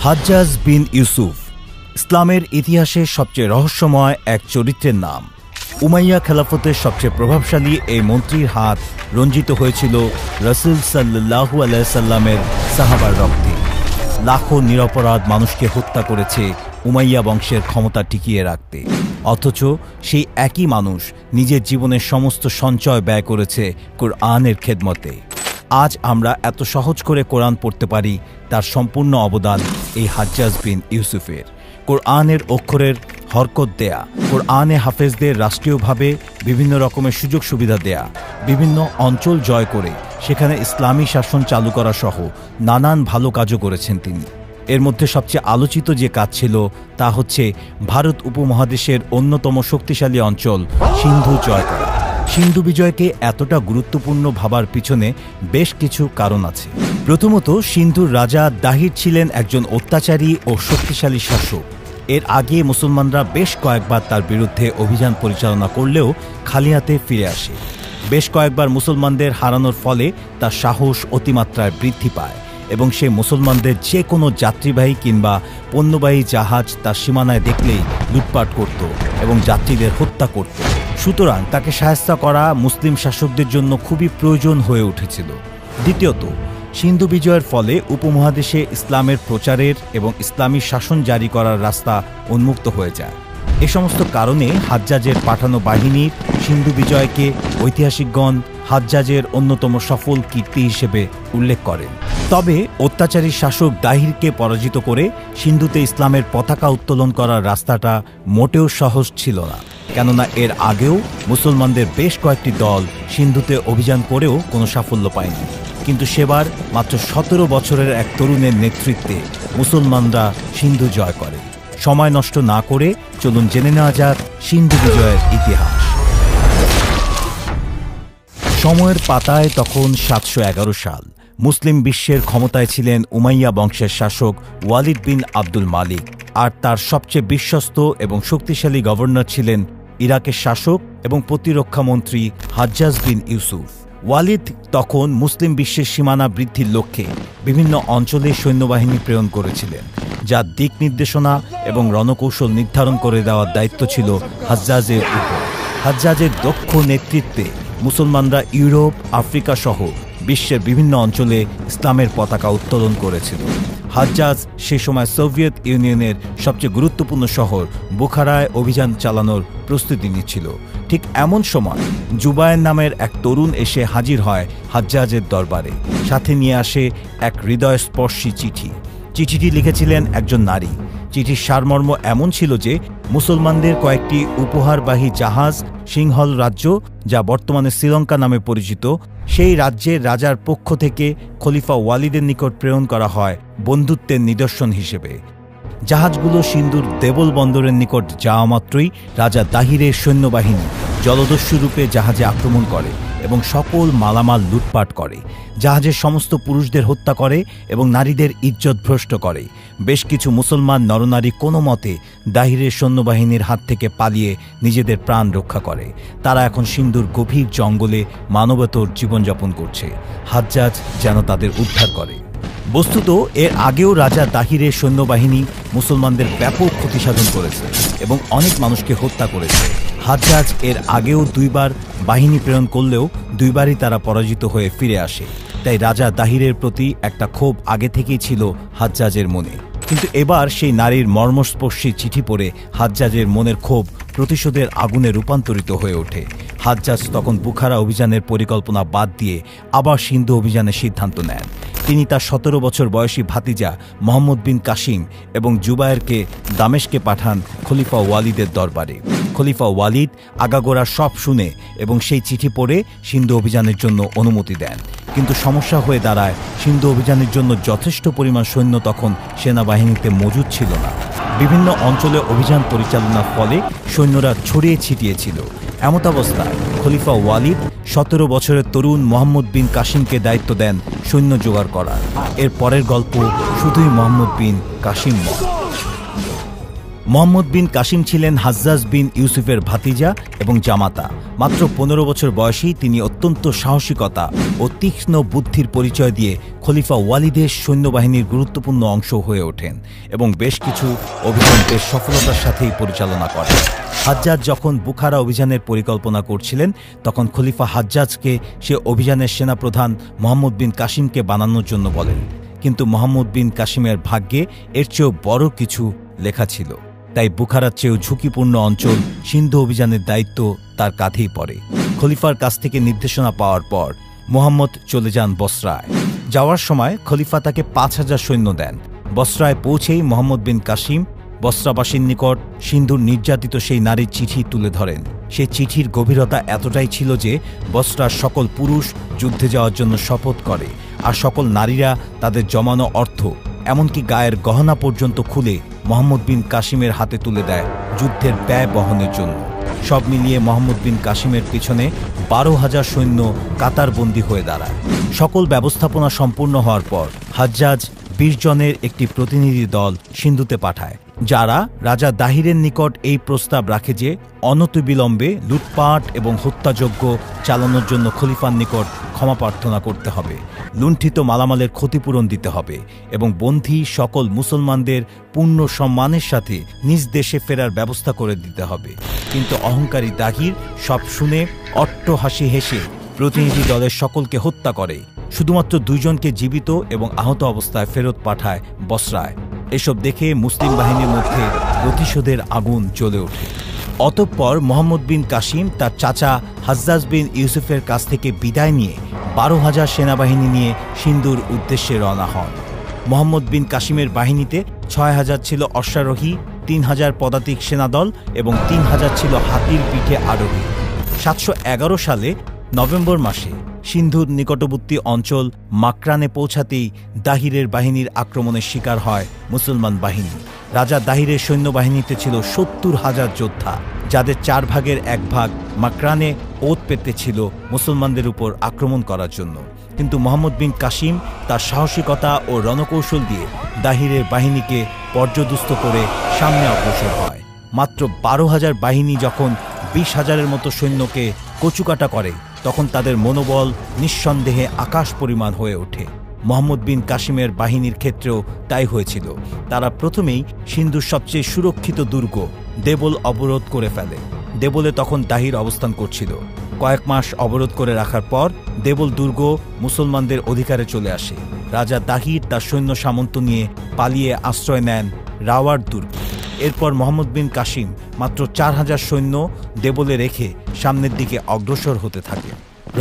হাজ্জাজ বিন ইউসুফ ইসলামের ইতিহাসে সবচেয়ে রহস্যময় এক চরিত্রের নাম। উমাইয়া খেলাফতের সবচেয়ে প্রভাবশালী এই মন্ত্রীর হাত রঞ্জিত হয়েছিল রাসূল সাল্লাল্লাহু আলাইহি সাল্লামের সাহাবার রক্তে। লাখো নিরপরাধ মানুষকে হত্যা করেছে উমাইয়া বংশের ক্ষমতা টিকিয়ে রাখতে, অথচ সেই একই মানুষ নিজের জীবনের সমস্ত সঞ্চয় ব্যয় করেছে কোরআনের খেদমতে। আজ আমরা এত সহজ করে কোরআন পড়তে পারি, তার সম্পূর্ণ অবদান এই হাজ্জাজ বিন ইউসুফের। কোরআনের অক্ষরের হরকত দেয়া, কোরআনে হাফেজদের রাষ্ট্রীয়ভাবে বিভিন্ন রকমের সুযোগ সুবিধা দেয়া, বিভিন্ন অঞ্চল জয় করে সেখানে ইসলামী শাসন চালু করা সহ নানান ভালো কাজও করেছেন তিনি। এর মধ্যে সবচেয়ে আলোচিত যে কাজ ছিল তা হচ্ছে ভারত উপমহাদেশের অন্যতম শক্তিশালী অঞ্চল সিন্ধু জয় করা। সিন্ধু বিজয়কে এতটা গুরুত্বপূর্ণ ভাবার পিছনে বেশ কিছু কারণ আছে। প্রথমত, সিন্ধুর রাজা দাহির ছিলেন একজন অত্যাচারী ও শক্তিশালী শাসক। এর আগে মুসলমানরা বেশ কয়েকবার তার বিরুদ্ধে অভিযান পরিচালনা করলেও খালি হাতে ফিরে আসে। বেশ কয়েকবার মুসলমানদের হারানোর ফলে তার সাহস অতিমাত্রায় বৃদ্ধি পায় এবং সে মুসলমানদের যে কোনো যাত্রীবাহী কিংবা পণ্যবাহী জাহাজ তার সীমানায় দেখলেই লুটপাট করত এবং যাত্রীদের হত্যা করত। সুতরাং তাকে শায়েস্তা করা মুসলিম শাসকদের জন্য খুবই প্রয়োজন হয়ে উঠেছিল। দ্বিতীয়ত, সিন্ধু বিজয়ের ফলে উপমহাদেশে ইসলামের প্রচারের এবং ইসলামী শাসন জারি করার রাস্তা উন্মুক্ত হয়ে যায়। এ সমস্ত কারণে হাজ্জাজের পাঠানো বাহিনীর সিন্ধু বিজয়কে ঐতিহাসিকগণ হাজ্জাজের অন্যতম সফল কীর্তি হিসেবে উল্লেখ করেন। তবে অত্যাচারী শাসক দাহিরকে পরাজিত করে সিন্ধুতে ইসলামের পতাকা উত্তোলন করার রাস্তাটা মোটেও সহজ ছিল না, কেননা এর আগেও মুসলমানদের বেশ কয়েকটি দল সিন্ধুতে অভিযান করেও কোনো সাফল্য পায়নি। কিন্তু সেবার মাত্র 17 বছরের এক তরুণের নেতৃত্বে মুসলমানরা সিন্ধু জয় করে। সময় নষ্ট না করে চলুন জেনে নেওয়া যাক সিন্ধু বিজয়ের ইতিহাস। সময়ের পাতায় তখন 711 সাল। মুসলিম বিশ্বের ক্ষমতায় ছিলেন উমাইয়া বংশের শাসক ওয়ালিদ বিন আব্দুল মালিক, আর তার সবচেয়ে বিশ্বস্ত এবং শক্তিশালী গভর্নর ছিলেন ইরাকের শাসক এবং প্রতিরক্ষা মন্ত্রী হাজ্জাজ বিন ইউসুফ। ওয়ালিদ তখন মুসলিম বিশ্বের সীমানা বৃদ্ধির লক্ষ্যে বিভিন্ন অঞ্চলে সৈন্যবাহিনী প্রেরণ করেছিলেন, যার দিক নির্দেশনা এবং রণকৌশল নির্ধারণ করে দেওয়ার দায়িত্ব ছিল হাজ্জাজের উপর। হাজ্জাজের দক্ষ নেতৃত্বে মুসলমানরা ইউরোপ, আফ্রিকা সহ বিশ্বের বিভিন্ন অঞ্চলে ইসলামের পতাকা উত্তোলন করেছিল। হাজ্জাজ সে সময় সোভিয়েত ইউনিয়নের সবচেয়ে গুরুত্বপূর্ণ শহর বুখারায় অভিযান চালানোর প্রস্তুতি নিচ্ছিল। ঠিক এমন সময় জুবায়ের নামের এক তরুণ এসে হাজির হয় হাজ্জাজের দরবারে। সাথে নিয়ে আসে এক হৃদয়স্পর্শী চিঠি। চিঠিটি লিখেছিলেন একজন নারী। চিঠির সারমর্ম এমন ছিল যে মুসলমানদের কয়েকটি উপহারবাহী জাহাজ সিংহল রাজ্য, যা বর্তমানে শ্রীলঙ্কা নামে পরিচিত, সেই রাজ্যের রাজার পক্ষ থেকে খলিফা ওয়ালিদের নিকট প্রেরণ করা হয় বন্ধুত্বের নিদর্শন হিসেবে। জাহাজগুলো সিন্ধুর দেবল বন্দরের নিকট যাওয়া মাত্রই রাজা দাহিরের সৈন্যবাহিনী জলদস্যুরূপে জাহাজে আক্রমণ করে এবং সকল মালামাল লুটপাট করে। জাহাজের সমস্ত পুরুষদের হত্যা করে এবং নারীদের ইজ্জত ভ্রষ্ট করে। বেশ কিছু মুসলমান নরনারী কোনো মতে দাহিরের সৈন্যবাহিনীর হাত থেকে পালিয়ে নিজেদের প্রাণ রক্ষা করে। তারা এখন সিন্ধুর গভীর জঙ্গলে মানবেতর জীবনযাপন করছে। হাজ্জাজ যেন তাদের উদ্ধার করে। বস্তুত এর আগেও রাজা দাহিরের সৈন্যবাহিনী মুসলমানদের ব্যাপক ক্ষতিসাধন করেছে এবং অনেক মানুষকে হত্যা করেছে। হাজ্জাজ এর আগেও 2 বার বাহিনী প্রেরণ করলেও 2 বারই তারা পরাজিত হয়ে ফিরে আসে। তাই রাজা দাহিরের প্রতি একটা ক্ষোভ আগে থেকেই ছিল হাজ্জাজের মনে। কিন্তু এবার সেই নারীর মর্মস্পর্শী চিঠি পড়ে হাজ্জাজের মনের ক্ষোভ প্রতিশোধের আগুনে রূপান্তরিত হয়ে ওঠে। হাজ্জাজ তখন বুখারা অভিযানের পরিকল্পনা বাদ দিয়ে আবার সিন্ধু অভিযানের সিদ্ধান্ত নেন। তিনি তার 17 বছর বয়সী ভাতিজা মোহাম্মদ বিন কাসিম এবং জুবায়েরকে দামেস্কে পাঠান খলিফা ওয়ালিদের দরবারে। খলিফা ওয়ালিদ আগাগোড়া সব শুনে এবং সেই চিঠি পড়ে সিন্ধু অভিযানের জন্য অনুমতি দেন। কিন্তু সমস্যা হয়ে দাঁড়ায়, সিন্ধু অভিযানের জন্য যথেষ্ট পরিমাণ সৈন্য তখন সেনাবাহিনীতে মজুদ ছিল না। বিভিন্ন অঞ্চলে অভিযান পরিচালনার ফলে সৈন্যরা ছড়িয়ে ছিটিয়েছিল। এমতাবস্থায় খলিফা ওয়ালিদ 17 বছরের তরুণ মোহাম্মদ বিন কাসিমকে দায়িত্ব দেন সৈন্য জোগাড় করার। এর পরের গল্প শুধুই মোহাম্মদ বিন কাসিম। মোহাম্মদ বিন কাসিম ছিলেন হাজ্জাজ বিন ইউসুফের ভাতিজা এবং জামাতা। মাত্র 15 বছর বয়সেই তিনি অত্যন্ত সাহসিকতা ও তীক্ষ্ণ বুদ্ধির পরিচয় দিয়ে খলিফা ওয়ালিদের সৈন্যবাহিনীর গুরুত্বপূর্ণ অংশ হয়ে ওঠেন এবং বেশ কিছু অভিযান বেশ সফলতার সাথেই পরিচালনা করেন। হাজ্জাজ যখন বুখারা অভিযানের পরিকল্পনা করছিলেন, তখন খলিফা হাজ্জাজকে সে অভিযানের সেনাপ্রধান মোহাম্মদ বিন কাসিমকে বানানোর জন্য বলেন। কিন্তু মোহাম্মদ বিন কাসিমের ভাগ্যে এর চেয়েও বড় কিছু লেখা ছিল। তাই বুখারার চেয়েও ঝুঁকিপূর্ণ অঞ্চল সিন্ধু অভিযানের দায়িত্ব তার কাঁধেই পড়ে। খলিফার কাছ থেকে নির্দেশনা পাওয়ার পর মুহাম্মদ চলে যান বসরায়। যাওয়ার সময় খলিফা তাকে 5000 সৈন্য দেন। বসরায় পৌঁছেই মোহাম্মদ বিন কাসিম বসরাবাসীর নিকট সিন্ধুর নির্যাতিত সেই নারীর চিঠি তুলে ধরেন। সেই চিঠির গভীরতা এতটাই ছিল যে বসরার সকল পুরুষ যুদ্ধে যাওয়ার জন্য শপথ করে, আর সকল নারীরা তাদের জমানো অর্থ, এমনকি গায়ের গহনা পর্যন্ত খুলে মোহাম্মদ বিন কাসিমের হাতে তুলে দেয় যুদ্ধের ব্যয় বহনের জন্য। সব মিলিয়ে মোহাম্মদ বিন কাসিমের পিছনে 12,000 সৈন্য কাতারবন্দী হয়ে দাঁড়ায়। সকল ব্যবস্থাপনা সম্পূর্ণ হওয়ার পর হাজ্জাজ 20 জনের একটি প্রতিনিধি দল সিন্ধুতে পাঠায়, যারা রাজা দাহিরের নিকট এই প্রস্তাব রাখে যে অনতিবিলম্বে লুটপাট এবং হত্যাযজ্ঞ চালানোর জন্য খলিফার নিকট ক্ষমা প্রার্থনা করতে হবে, লুণ্ঠিত মালামালের ক্ষতিপূরণ দিতে হবে এবং বন্দী সকল মুসলমানদের পূর্ণ সম্মানের সাথে নিজ দেশে ফেরার ব্যবস্থা করে দিতে হবে। কিন্তু অহংকারী দাহির সব শুনে অট্টহাসি হেসে প্রতিনিধি দলের সকলকে হত্যা করে, শুধুমাত্র 2 জনকে জীবিত এবং আহত অবস্থায় ফেরত পাঠায় বসরায়। এসব দেখে মুসলিম বাহিনীর মধ্যে প্রতিশোধের আগুন জ্বলে ওঠে। অতঃপর মোহাম্মদ বিন কাসিম তার চাচা হাজ্জাজ বিন ইউসুফের কাছ থেকে বিদায় নিয়ে 12,000 সেনাবাহিনী নিয়ে সিন্ধুর উদ্দেশ্যে রওনা হন। মোহাম্মদ বিন কাসিমের বাহিনীতে 6,000 ছিল অশ্বারোহী, 3,000 পদাতিক সেনাদল এবং 3,000 ছিল হাতির পিঠে আরোহী। 711 সালে নভেম্বর মাসে সিন্ধুর নিকটবর্তী অঞ্চল মাকরানে পৌঁছাতেই দাহিরের বাহিনীর আক্রমণের শিকার হয় মুসলমান বাহিনী। রাজা দাহিরের সৈন্যবাহিনীতে ছিল 70,000 যোদ্ধা, যাদের 4 ভাগের 1 ভাগ মাকরানে ওত পেতে ছিল মুসলমানদের উপর আক্রমণ করার জন্য। কিন্তু মোহাম্মদ বিন কাসিম তার সাহসিকতা ও রণকৌশল দিয়ে দাহিরের বাহিনীকে পর্যদুস্ত করে সামনে অগ্রসর হয়। মাত্র 12,000 বাহিনী যখন 20,000-এর মতো সৈন্যকে কচুকাটা করে, তখন তাদের মনোবল নিঃসন্দেহে আকাশ পরিমাণ হয়ে ওঠে। মোহাম্মদ বিন কাসিমের বাহিনীর ক্ষেত্রেও তাই হয়েছিল। তারা প্রথমেই সিন্ধুর সবচেয়ে সুরক্ষিত দুর্গ দেবল অবরোধ করে ফেলে। দেবলে তখন দাহির অবস্থান করছিল। কয়েক মাস অবরোধ করে রাখার পর দেবল দুর্গ মুসলমানদের অধিকারে চলে আসে। রাজা দাহির তার সৈন্য সামন্ত নিয়ে পালিয়ে আশ্রয় নেন রাওয়ার দুর্গে। এরপর মোহাম্মদ বিন কাসিম মাত্র 4,000 সৈন্য দেবলে রেখে সামনের দিকে অগ্রসর হতে থাকে।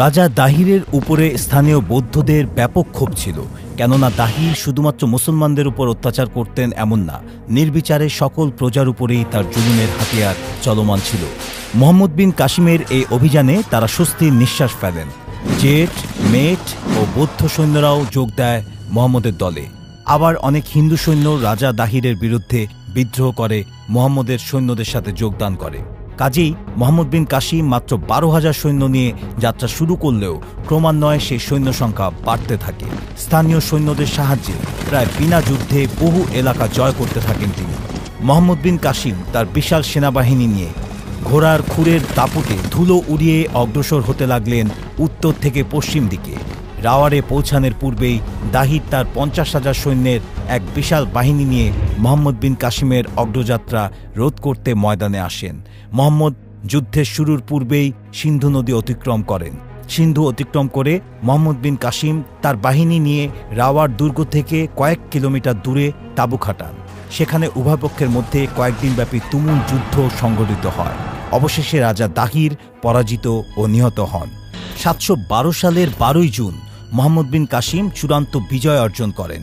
রাজা দাহিরের উপরে স্থানীয় বৌদ্ধদের ব্যাপক ক্ষোভ ছিল, কেননা দাহির শুধুমাত্র মুসলমানদের উপর অত্যাচার করতেন এমন না, নির্বিচারে সকল প্রজার উপরেই তার জুলুমের হাতিয়ার চলমান ছিল। মোহাম্মদ বিন কাসিমের এই অভিযানে তারা স্বস্তির নিঃশ্বাস ফেলেন। জেট, মেট ও বৌদ্ধ সৈন্যরাও যোগ দেয় মোহাম্মদের দলে। আবার অনেক হিন্দু সৈন্য রাজা দাহিরের বিরুদ্ধে বিদ্রোহ করে মোহাম্মদের সৈন্যদের সাথে যোগদান করে। কাজেই মোহাম্মদ বিন কাসিম মাত্র 12,000 সৈন্য নিয়ে যাত্রা শুরু করলেও ক্রমান্বয়ে সেই সৈন্য সংখ্যা বাড়তে থাকে। স্থানীয় সৈন্যদের সাহায্যে প্রায় বিনা যুদ্ধে বহু এলাকা জয় করতে থাকেন তিনি। মোহাম্মদ বিন কাসিম তার বিশাল সেনাবাহিনী নিয়ে ঘোড়ার খুরের দাপুটে ধুলো উড়িয়ে অগ্রসর হতে লাগলেন উত্তর থেকে পশ্চিম দিকে। রাওয়ারে পৌঁছানোর পূর্বেই দাহির তার 50,000 সৈন্যের এক বিশাল বাহিনী নিয়ে মোহাম্মদ বিন কাসিমের অগ্রযাত্রা রোধ করতে ময়দানে আসেন। মোহাম্মদ যুদ্ধের শুরুর পূর্বেই সিন্ধু নদী অতিক্রম করেন। সিন্ধু অতিক্রম করে মোহাম্মদ বিন কাসিম তার বাহিনী নিয়ে রাওয়ার দুর্গ থেকে কয়েক কিলোমিটার দূরে তাঁবু খাটান। সেখানে উভয় পক্ষের মধ্যে কয়েকদিনব্যাপী তুমুল যুদ্ধ সংঘটিত হয়। অবশেষে রাজা দাহির পরাজিত ও নিহত হন। 712 সালের 12 জুন মোহাম্মদ বিন কাসিম চূড়ান্ত বিজয় অর্জন করেন।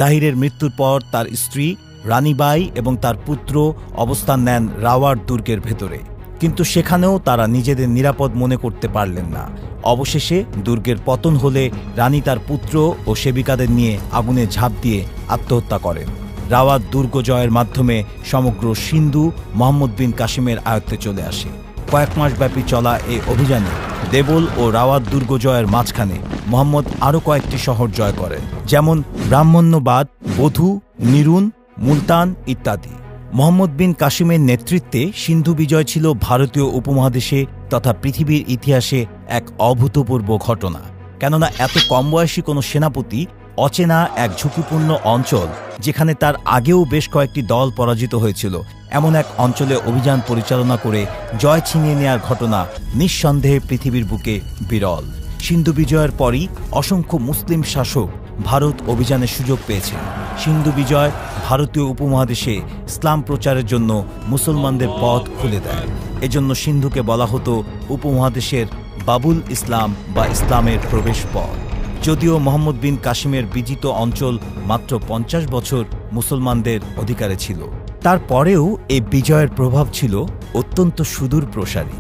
দাহিরের মৃত্যুর পর তার স্ত্রী রানীবাই এবং তার পুত্র অবস্থান নেন রাওয়ার দুর্গের ভেতরে, কিন্তু সেখানেও তারা নিজেদের নিরাপদ মনে করতে পারলেন না। অবশেষে দুর্গের পতন হলে রানী তার পুত্র ও সেবিকাদের নিয়ে আগুনে ঝাঁপ দিয়ে আত্মহত্যা করেন। রাওয়ার দুর্গ জয়ের মাধ্যমে সমগ্র সিন্ধু মোহাম্মদ বিন কাসিমের আয়ত্তে চলে আসে। কয়েক মাস ব্যাপী চলা এই অভিযানে দেবল ও রাওয়ার দুর্গ জয়ের মাঝখানে মোহাম্মদ আরও কয়েকটি শহর জয় করেন, যেমন ব্রাহ্মণ্যবাদ, বধূ, নিরুন, মুলতান ইত্যাদি। মোহাম্মদ বিন কাসিমের নেতৃত্বে সিন্ধু বিজয় ছিল ভারতীয় উপমহাদেশে তথা পৃথিবীর ইতিহাসে এক অভূতপূর্ব ঘটনা। কেননা এত কম বয়সী কোনো সেনাপতি অচেনা এক ঝুঁকিপূর্ণ অঞ্চল, যেখানে তার আগেও বেশ কয়েকটি দল পরাজিত হয়েছিল, এমন এক অঞ্চলে অভিযান পরিচালনা করে জয় ছিনিয়ে নেয়ার ঘটনা নিঃসন্দেহে পৃথিবীর বুকে বিরল। সিন্ধু বিজয়ের পরই অসংখ্য মুসলিম শাসক ভারত অভিযানের সুযোগ পেয়েছে। সিন্ধু বিজয় ভারতীয় উপমহাদেশে ইসলাম প্রচারের জন্য মুসলমানদের পথ খুলে দেয়। এজন্য সিন্ধুকে বলা হতো উপমহাদেশের বাবুল ইসলাম বা ইসলামের প্রবেশ পথ। যদিও মোহাম্মদ বিন কাসিমের বিজিত অঞ্চল মাত্র 50 বছর মুসলমানদের অধিকারে ছিল, তারপরেও এই বিজয়ের প্রভাব ছিল অত্যন্ত সুদূর প্রসারী।